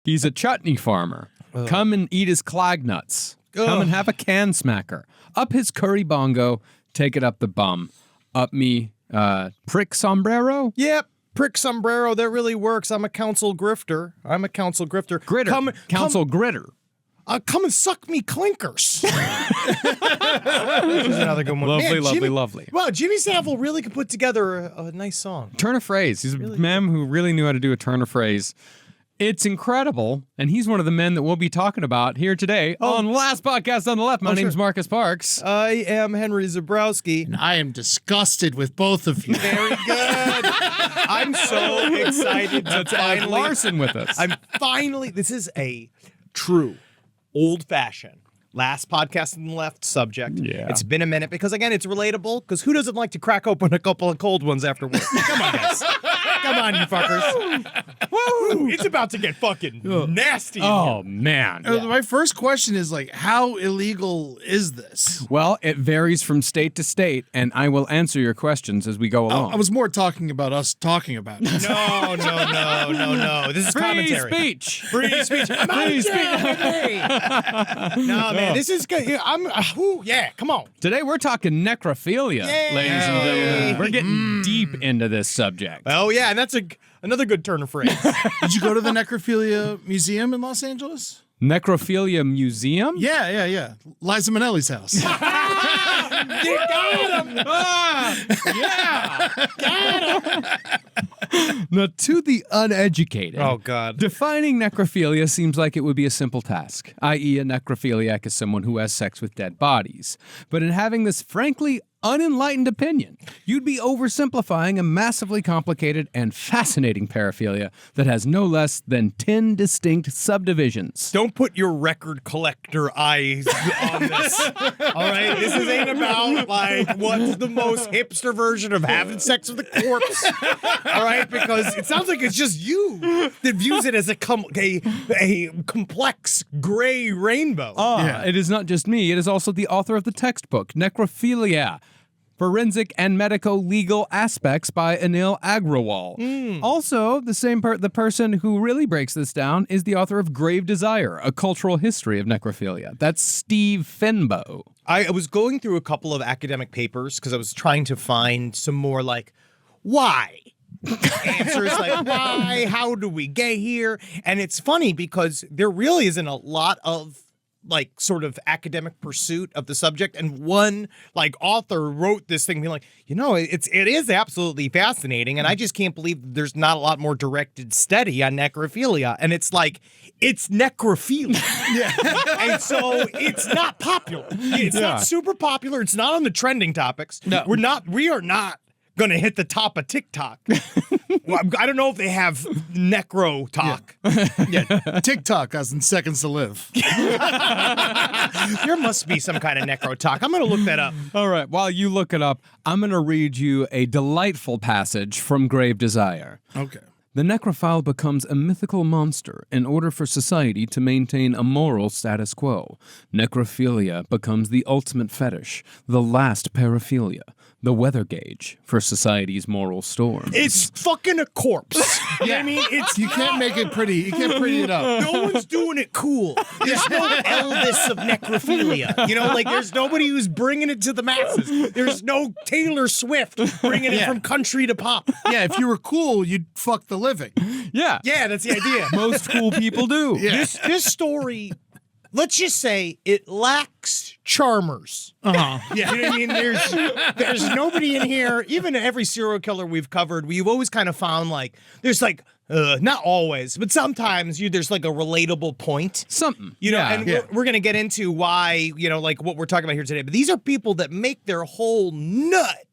He's a chutney farmer. Come and eat his clag nuts. Come and have a can smacker. Up his curry bongo, take it up the bum. Up me, prick sombrero? Yep. Prick sombrero, that really works. I'm a council grifter. Gritter. Council gritter. Come and suck me clinkers. This is another good one. Lovely. Wow, Jimmy Savile really could put together a nice song. Turn of phrase. He's a man who really knew how to do a turn of phrase. It's incredible, and he's one of the men that we'll be talking about here today on Last Podcast on the Left. My name's Marcus Parks. I am Henry Zabrowski. And I am disgusted with both of you. Very good. I'm so excited to finally... Larson with us. This is a true, old-fashioned Last Podcast on the Left subject. Yeah. It's been a minute because, again, it's relatable because who doesn't like to crack open a couple of cold ones after work? Come on, guys. Come on, you fuckers. Woo! It's about to get fucking nasty. Oh, man. My first question is, like, how illegal is this? Well, it varies from state to state, and I will answer your questions as we go along. I was more talking about us talking about it. No. This is commentary. Free speech. Free speech. No, man, this is good. Come on. Today we're talking necrophilia, ladies and gentlemen. We're getting deep into this subject. Oh, yeah, and that's another good turn of phrase. Did you go to the Necrophilia Museum in Los Angeles? Necrophilia Museum? Yeah. Liza Minnelli's house. You got him! Got him! Now, to the uneducated, oh, God, defining necrophilia seems like it would be a simple task, i.e. a necrophiliac is someone who has sex with dead bodies. But in having this frankly unenlightened opinion, you'd be oversimplifying a massively complicated and fascinating paraphilia that has no less than 10 distinct subdivisions. Don't put your record collector eyes on this. All right? This ain't about, like, what's the most hipster version of having sex with a corpse. All right? Because it sounds like it's just you that views it as a complex gray rainbow. It is not just me. It is also the author of the textbook, Necrophilia, Forensic and Medico-Legal Aspects by Anil Agrawal. Also, the person who really breaks this down is the author of Grave Desire, A Cultural History of Necrophilia. That's Steve Fenbo. I was going through a couple of academic papers because I was trying to find some more, like, why? Answers like, why? How do we get here? And it's funny because there really isn't a lot of, like, sort of academic pursuit of the subject, and one, like, author wrote this thing being like, it is absolutely fascinating, and I just can't believe there's not a lot more directed study on necrophilia. And it's like, it's necrophilia. And so it's not popular. It's not super popular. It's not on the trending topics. No. We are not gonna hit the top of TikTok. Well, I don't know if they have necro talk. TikTok as in seconds to live. There must be some kind of necro talk. I'm gonna look that up. All right, while you look it up, I'm going to read you a delightful passage from Grave Desire. Okay. The necrophile becomes a mythical monster in order for society to maintain a moral status quo. Necrophilia becomes the ultimate fetish, the last paraphilia, the weather gauge for society's moral storms. It's fucking a corpse. I mean, You can't make it pretty. You can't pretty it up. no one's doing it cool. There's no Elvis of necrophilia. Like, there's nobody who's bringing it to the masses. There's no Taylor Swift bringing it from country to pop. Yeah, if you were cool, you'd fuck the living. Yeah. Yeah, that's the idea. Most cool people do. Yeah. This story, let's just say it lacks charmers. Uh-huh. Yeah. You know what I mean? There's nobody in here, even every serial killer we've covered, we've always kind of found, like, there's, like, not always, but sometimes there's, like, a relatable point. Something. We're going to get into why, like, what we're talking about here today. But these are people that make their whole nut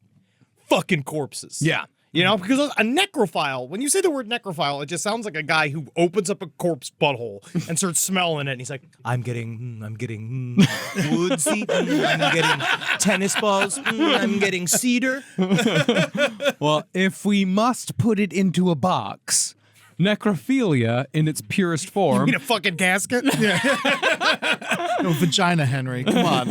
fucking corpses. Yeah. Because a necrophile, when you say the word necrophile, it just sounds like a guy who opens up a corpse butthole and starts smelling it. And he's like, I'm getting wood seed, I'm getting tennis balls, I'm getting cedar. Well, if we must put it into a box, necrophilia in its purest form. You mean a fucking casket? No, vagina, Henry. Come on.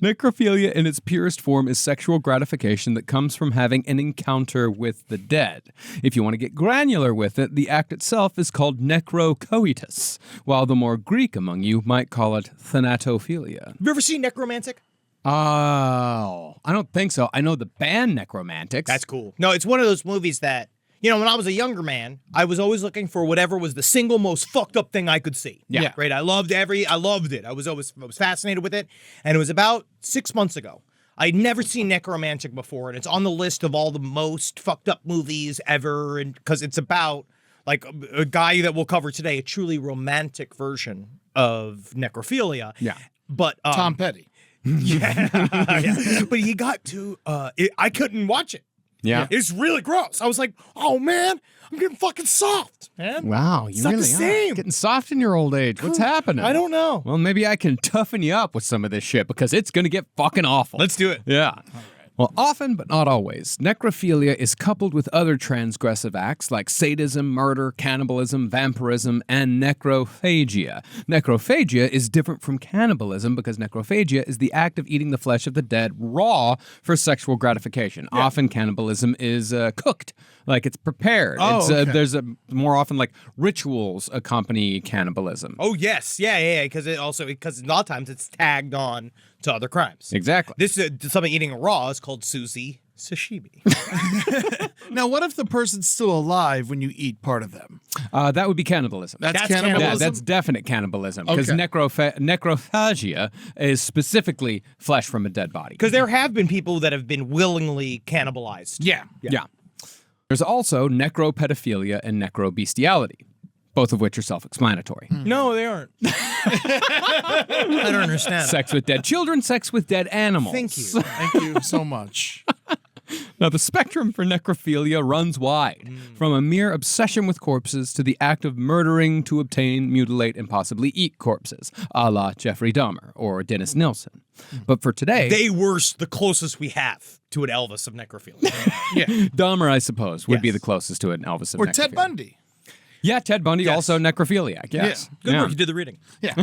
Necrophilia in its purest form is sexual gratification that comes from having an encounter with the dead. If you want to get granular with it, the act itself is called necrocoitus, while the more Greek among you might call it thanatophilia. Have you ever seen Necromantic? Oh, I don't think so. I know the band Necromantics. That's cool. No, it's one of those movies that, you know, when I was a younger man, I was always looking for whatever was the single most fucked up thing I could see. Yeah. Right? I loved it. I was fascinated with it. And it was about 6 months ago. I'd never seen Necromantic before, and it's on the list of all the most fucked up movies ever, and because it's about like a guy that we'll cover today, a truly romantic version of necrophilia. Yeah. But Tom Petty. yeah. But he got to I couldn't watch it. Yeah. It's really gross. I was like, oh man, I'm getting fucking soft, man. Wow, you It's not really the same. are getting soft in your old age. What's happening? I don't know. Well, maybe I can toughen you up with some of this shit because it's going to get fucking awful. Let's do it. Yeah. Well, often, but not always, necrophilia is coupled with other transgressive acts like sadism, murder, cannibalism, vampirism, and necrophagia. Necrophagia is different from cannibalism because necrophagia is the act of eating the flesh of the dead raw for sexual gratification. Yeah. Often, cannibalism is cooked, like it's prepared. Oh, okay. There's more often like rituals accompany cannibalism. Oh yes, yeah. Because a lot of times it's tagged on to other crimes. Exactly. This something eating raw is called Susie sashimi. Now, what if the person's still alive when you eat part of them? That would be cannibalism. That's cannibalism? Yeah, that's definite cannibalism because Okay. necrophagia is specifically flesh from a dead body. Because there have been people that have been willingly cannibalized. Yeah. Yeah. There's also necropedophilia and necrobestiality, both of which are self-explanatory. No, they aren't. I don't understand. Sex with dead children, sex with dead animals. Thank you. Thank you so much. Now, the spectrum for necrophilia runs wide, from a mere obsession with corpses to the act of murdering to obtain, mutilate, and possibly eat corpses, a la Jeffrey Dahmer or Dennis Nilsen. But for today... They were the closest we have to an Elvis of necrophilia. Yeah. Dahmer, I suppose, would be Yes. the closest to an Elvis of Or necrophilia. Ted Bundy. Yeah, Ted Bundy, Yes. also necrophiliac, yes. Good Yeah. work. You did the reading. Yeah.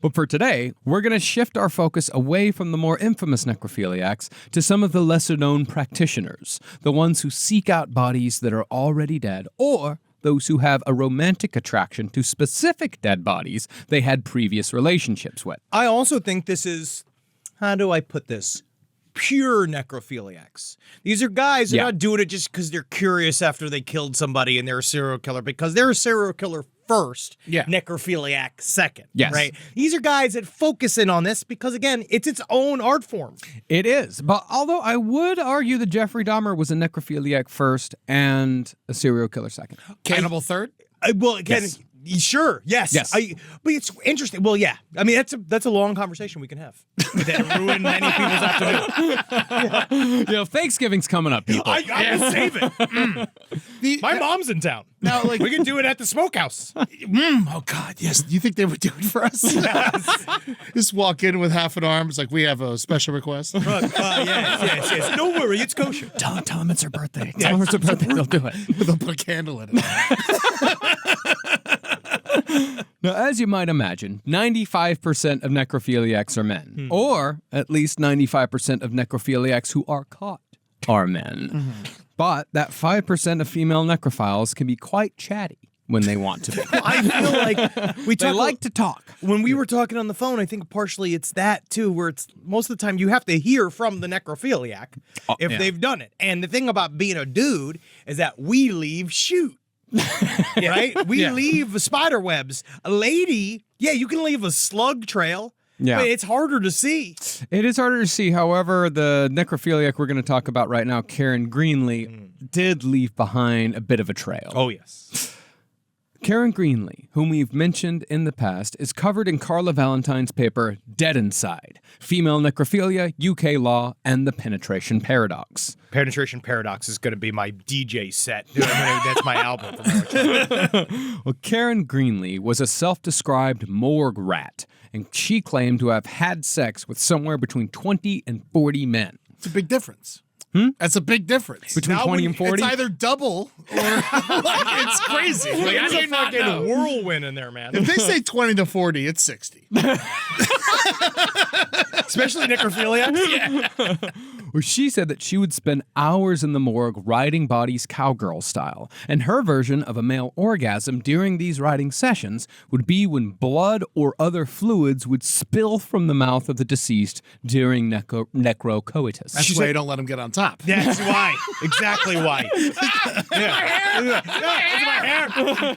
But for today, we're going to shift our focus away from the more infamous necrophiliacs to some of the lesser-known practitioners, the ones who seek out bodies that are already dead, or those who have a romantic attraction to specific dead bodies they had previous relationships with. I also think this is, how do I put this? Pure necrophiliacs. These are guys that are not doing it just because they're curious after they killed somebody and they're a serial killer, because they're a serial killer first, Yeah. necrophiliac second. Yes. Right? These are guys that focus in on this because, again, it's its own art form. It is, but although I would argue that Jeffrey Dahmer was a necrophiliac first and a serial killer second. Cannibal third? Well, again, sure, yes. Yes. But it's interesting. Well, yeah. I mean, that's a long conversation we can have. That ruined many people's afternoon. You know, Thanksgiving's coming up, people. I can save it. My mom's in town. Now, like, We can do it at the smokehouse. oh God, yes. Do you think they would do it for us? Just walk in with half an arm. It's like, we have a special request. Yes. Don't worry, it's kosher. Tell them it's her birthday. Tell them it's her birthday. They'll do it. They'll put a candle in it. Now, as you might imagine, 95% of necrophiliacs are men, or at least 95% of necrophiliacs who are caught are men. But that 5% of female necrophiles can be quite chatty when they want to be. I feel like They like to talk. when we were talking on the phone, I think partially it's that too, where it's most of the time you have to hear from the necrophiliac if they've done it. And the thing about being a dude is that we leave shoot. Right? We leave spider webs. A lady, you can leave a slug trail. Yeah. But it's harder to see. It is harder to see. However, the necrophiliac we're going to talk about right now, Karen Greenlee, did leave behind a bit of a trail. Oh, yes. Karen Greenlee, whom we've mentioned in the past, is covered in Carla Valentine's paper Dead Inside, Female Necrophilia, UK Law, and the Penetration Paradox. Penetration Paradox is going to be my DJ set. That's my album. From Well, Karen Greenlee was a self-described morgue rat, and she claimed to have had sex with somewhere between 20 and 40 men. It's a big difference. That's a big difference. Between Now 20 when and 40? It's either double or it's crazy. Like, I There's do a not fucking know. whirlwind in there, man. If they say 20 to 40, it's 60. Especially necrophilia. Well, she said that she would spend hours in the morgue riding bodies cowgirl style, and her version of a male orgasm during these riding sessions would be when blood or other fluids would spill from the mouth of the deceased during necrocoitus. That's why you don't let them get on top. That's why. Exactly why. Yeah. My hair.